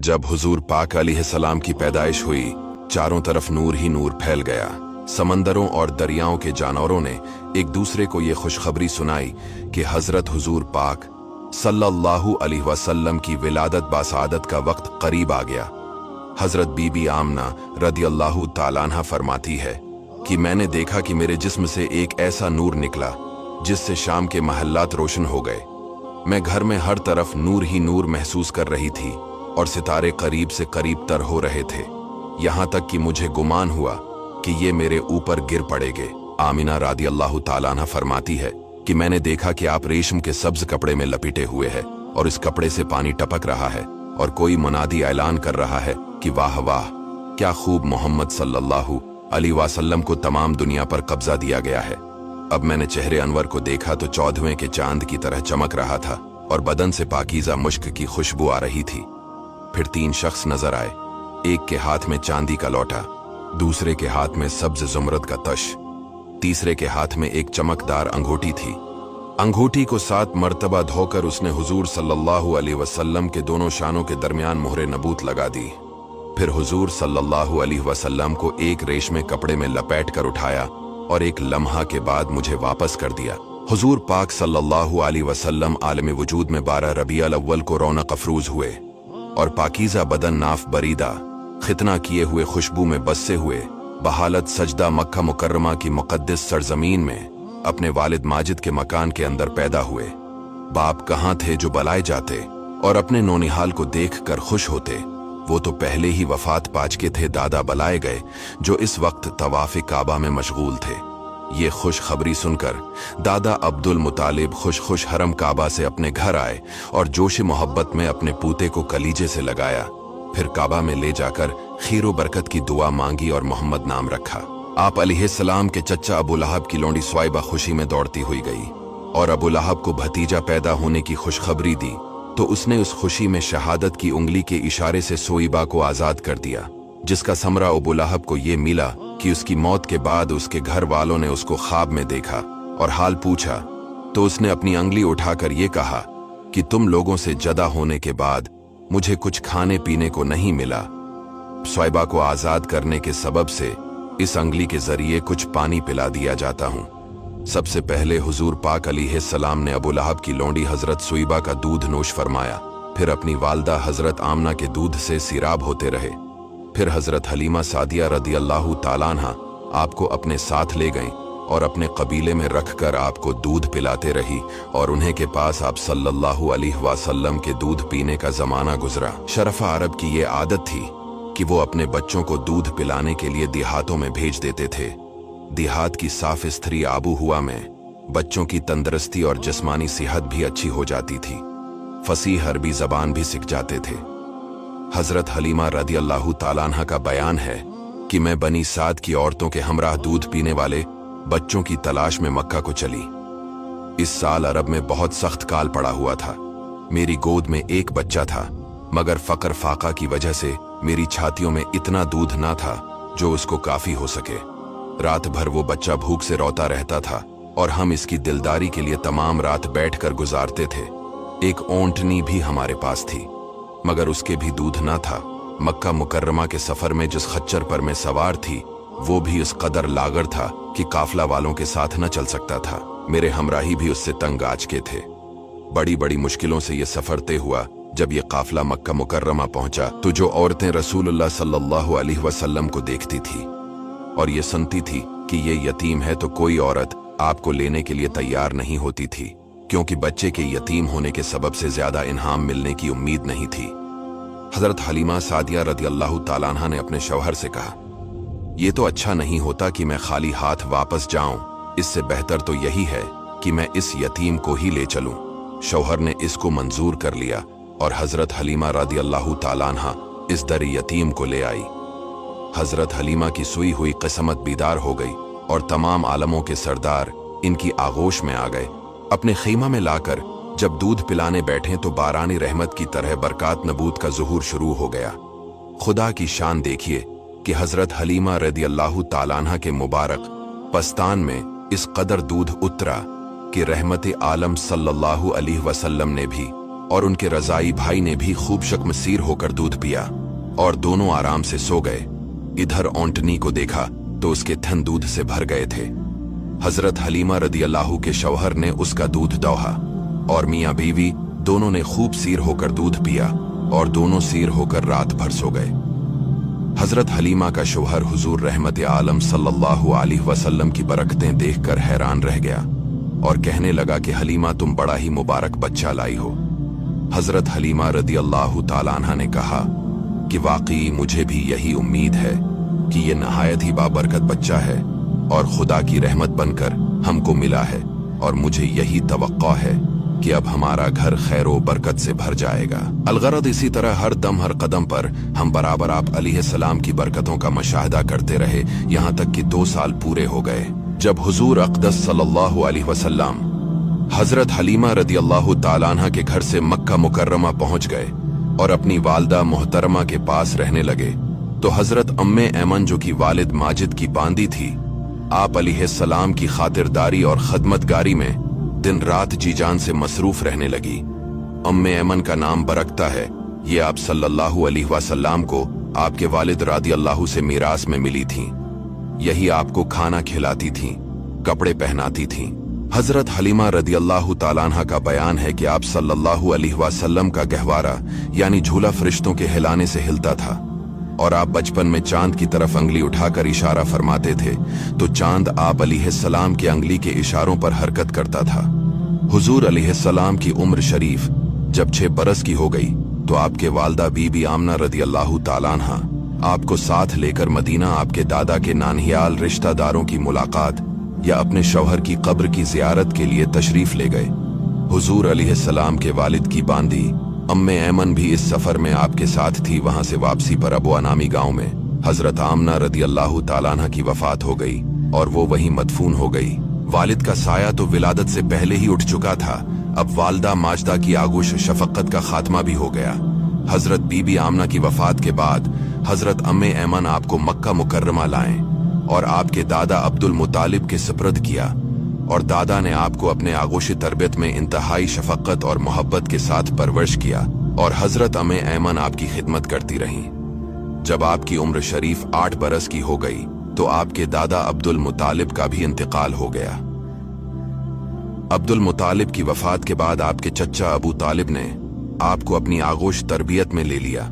जब हुजूर पाक अलैहिस्सलाम की पैदाइश हुई, चारों तरफ नूर ही नूर फैल गया। समंदरों और दरियाओं के जानवरों ने एक दूसरे को ये खुशखबरी सुनाई कि हजरत हुजूर पाक सल्लल्लाहु अलैहि वसल्लम की विलादत बासादत का वक्त करीब आ गया। हजरत बीबी आमना रदियल्लाहु ताला अन्हा फरमाती है कि मैंने देखा कि मेरे जिस्म से एक ऐसा नूर निकला जिससे शाम के महल्लात रोशन हो गए। मैं घर में हर तरफ नूर ही नूर महसूस कर रही थी और सितारे करीब से करीब तर हो रहे थे, यहाँ तक कि मुझे गुमान हुआ कि ये मेरे ऊपर गिर पड़ेंगे। आमिना रादियल्लाहु ताला अन्हा फरमाती है कि मैंने देखा कि आप रेशम के सब्ज कपड़े में लपेटे हुए हैं और इस कपड़े से पानी टपक रहा है और कोई मुनादी ऐलान कर रहा है कि वाह वाह, क्या खूब मोहम्मद सल्लल्लाहु अलैहि वसल्लम को तमाम दुनिया पर कब्जा दिया गया है। अब मैंने चेहरे अनवर को देखा तो 14वें के चांद की तरह चमक रहा था और बदन से पाकीज़ा मुश्क की खुशबू आ रही थी। फिर 3 शख्स नजर आए, एक के हाथ में चांदी का लोटा, दूसरे के हाथ में सब्ज जुमरद का तश, तीसरे के हाथ में एक चमकदार अंगूठी थी। अंगूठी को 7 मर्तबा धोकर उसने हुजूर सल्लल्लाहु अलैहि वसल्लम के दोनों शानों के दरमियान मोहरे नबूत लगा दी। फिर हुजूर सल्लल्लाहु अलैहि वसल्लम को एक रेशमे कपड़े में लपेट कर उठाया और एक लम्हा के बाद मुझे वापस कर दिया। हुजूर पाक सल्लल्लाहु अलैहि वसल्लम आलम वजूद में 12 रबीउल अव्वल को रौनक अफरूज हुए और पाकीज़ा बदन नाफ बरीदा खितना किए हुए खुशबू में बसे हुए बहालत सजदा मक्का मुकर्रमा की मुक़द्दस सरजमीन में अपने वालिद माजिद के मकान के अंदर पैदा हुए। बाप कहाँ थे जो बलाए जाते और अपने नौनिहाल को देख कर खुश होते, वो तो पहले ही वफात पा चुके थे। दादा बलाए गए जो इस वक्त तवाफ़ काबा में मशगूल थे। ये खुश खबरी सुनकर दादा अब्दुल मुतालिब खुश खुश हरम काबा से अपने घर आए और जोश मोहब्बत में अपने पूते को कलीजे से लगाया। फिर काबा में ले जाकर खीरो बरकत की दुआ मांगी और मोहम्मद नाम रखा। आप अलैहिस्सलाम के चचा अबू लहब की लोंडी स्वाइबा खुशी में दौड़ती हुई गई और अबू लहब को भतीजा पैदा होने की खुशखबरी दी तो उसने उस खुशी में शहादत की उंगली के इशारे से सोइबा को आजाद कर दिया, जिसका समरा अबू लहब को ये मिला कि उसकी मौत के बाद उसके घर वालों ने उसको ख्वाब में देखा और हाल पूछा तो उसने अपनी अंगली उठाकर ये कहा कि तुम लोगों से जदा होने के बाद मुझे कुछ खाने पीने को नहीं मिला। सोइबा को आजाद करने के सबब से इस अंगली के जरिए कुछ पानी पिला दिया जाता हूँ। सबसे पहले हुजूर पाक अलैहिस्सलाम ने अबू लहब की लोंडी हजरत सोइबा का दूध नोश फरमाया, फिर अपनी वालदा हजरत आमना के दूध से सिराब होते रहे। फिर हजरत हलीमा सादिया रदियल्लाहु ताला अन्हा आपको अपने साथ ले गईं और अपने कबीले में रखकर आपको दूध पिलाते रही और उन्हें के पास आप सल्लल्लाहु अलैहि वसल्लम के दूध पीने का जमाना गुजरा। शरफा अरब की ये आदत थी कि वो अपने बच्चों को दूध पिलाने के लिए देहातों में भेज देते थे। देहात की साफ स्थरी आबू हुआ में बच्चों की तंदुरुस्ती और जिस्मानी सेहत भी अच्छी हो जाती थी, फसीह अरबी जबान भी सीख जाते थे। हजरत हलीमा रदियल्लाहु ताला अन्हा का बयान है कि मैं बनी साद की औरतों के हमराह दूध पीने वाले बच्चों की तलाश में मक्का को चली। इस साल अरब में बहुत सख्त काल पड़ा हुआ था। मेरी गोद में एक बच्चा था, मगर फकर फाका की वजह से मेरी छातियों में इतना दूध ना था जो उसको काफी हो सके। रात भर वो बच्चा भूख से रोता रहता था और हम इसकी दिलदारी के लिए तमाम रात बैठकर गुजारते थे। एक ओंटनी भी हमारे पास थी, मगर उसके भी दूध ना था। मक्का मुकर्रमा के सफर में जिस खच्चर पर मैं सवार थी वो भी उस कदर लागर था कि काफला वालों के साथ न चल सकता था। मेरे हमराही भी उससे तंग आंच के थे। बड़ी बड़ी मुश्किलों से ये सफर तय हुआ। जब ये काफला मक्का मुकर्रमा पहुंचा तो जो औरतें रसूलुल्लाह सल्लल्लाहु अलैहि वसल्लम को देखती थी और ये सुनती थी कि ये यतीम है तो कोई औरत आपको लेने के लिए तैयार नहीं होती थी, क्योंकि बच्चे के यतीम होने के सबब से ज्यादा इनाम मिलने की उम्मीद नहीं थी। हजरत हलीमा सादिया रदियल्लाहु ताला अन्हा ने अपने शौहर से कहा, ये तो अच्छा नहीं होता कि मैं खाली हाथ वापस जाऊं, इससे बेहतर तो यही है कि मैं इस यतीम को ही ले चलूं। शौहर ने इसको मंजूर कर लिया और हजरत हलीमा रदियल्लाहु ताला अन्हा इस दर यतीम को ले आई। हजरत हलीमा की सोई हुई किस्मत बीदार हो गई और तमाम आलमों के सरदार इनकी आगोश में आ गए। अपने खीमा में लाकर जब दूध पिलाने बैठे तो बारानी रहमत की तरह बरकात नबूत का ज़ुहूर शुरू हो गया। खुदा की शान देखिए कि हजरत हलीमा रदियल्लाहु ताला अन्हा के मुबारक पस्तान में इस कदर दूध उतरा कि रहमत आलम सल्लल्लाहु अलैहि वसल्लम ने भी और उनके रजाई भाई ने भी खूब शक्मसीर होकर दूध पिया और दोनों आराम से सो गए। इधर ओंटनी को देखा तो उसके थन दूध से भर गए थे। हजरत हलीमा रदियल्लाहु के शौहर ने उसका दूध दोहा और मियां बीवी दोनों ने खूब सीर होकर दूध पिया और दोनों सीर होकर रात भर सो गए। हजरत हलीमा का शौहर हुजूर रहमत आलम सल्लल्लाहु अलैहि वसल्लम की बरकतें देखकर हैरान रह गया और कहने लगा कि हलीमा तुम बड़ा ही मुबारक बच्चा लाई हो। हजरत हलीमा रदियल्लाहु ताला अन्हा ने कहा कि वाकई मुझे भी यही उम्मीद है कि ये नहायत ही बाबरकत बच्चा है और खुदा की रहमत बनकर हमको मिला है, और मुझे यही तवक्को है कि अब हमारा घर खैरो बरकत से भर जाएगा। अलगरद इसी तरह हर दम हर कदम पर हम बराबर आप अलैहिस्सलाम की बरकतों का मुशाहदा करते रहे, यहाँ तक कि 2 साल पूरे हो गए जब हुजूर अक़दस सल्लल्लाहु अलैहि वसल्लम हजरत हलीमा रदियल्लाहु ताला अन्हा के घर से मक्का मुकर्रमा पहुंच गए और अपनी वालदा मोहतरमा के पास रहने लगे, तो हजरत अम्मे ऐमन जो कि वालिद माजिद की बांदी थी, आप अलैहिस्सलाम की खातिरदारी और खदमतगारी में दिन रात जी जान से मसरूफ रहने लगी। अम्मे ऐमन का नाम बरकता है। ये आप सल्लल्लाहु अलैहि वसल्लम को आपके वालिद रदियल्लाहु से मीरास में मिली थीं। यही आपको खाना खिलाती थीं, कपड़े पहनाती थीं। हजरत हलीमा रदियल्लाहु ताला अन्हा का बयान है कि आप सल्लल्लाहु अलैहि वसल्लम का गहवारा यानी झूला फरिश्तों के हिलाने से हिलता था, और आप बचपन में चांद की तरफ अंगली उठाकर इशारा फरमाते थे तो चांद आप अलैहिस्सलाम की अंगली के इशारों पर हरकत करता था। हुजूर अलैहिस्सलाम की उम्र शरीफ जब 6 बरस की हो गई तो आपके वालदा बीबी आमना रदियल्लाहु ताला अन्हा आपको साथ लेकर मदीना आपके दादा के नानहियाल रिश्तेदारों की मुलाकात या अपने शौहर की कब्र की जियारत के लिए तशरीफ ले गए। हुजूर अलैहिस्सलाम के वालिद की बांदी अम्मे ऐमन भी इस सफर में आपके साथ थी। वहां से वापसी पर अबू अनामी गांव में हजरत आमना रदियल्लाहु ताला अन्हा की वफात हो गई और वो वहीं मदफून हो गई। वालिद का साया तो विलादत से पहले ही उठ चुका था, अब वालदा माजदा की आगोश शफकत का खात्मा भी हो गया। हजरत बीबी आमना की वफात के बाद हजरत अम्मे ऐमन आपको मक्का मुकर्रमा लाएं और आपके दादा अब्दुल मुतालिब के सुपुर्द किया, और दादा ने आपको अपने आगोश तरबियत में इंतहाई शफकत और मोहब्बत के साथ परवरिश किया, और हजरत अम्मे ऐमन आपकी खिदमत करती रहीं। जब आपकी उम्र शरीफ 8 बरस की हो गई तो आपके दादा अब्दुल मुतालिब का भी इंतकाल हो गया। अब्दुल मुतालिब की वफात के बाद आपके चचा अबू तालिब ने आपको अपनी आगोश तरबियत में ले लिया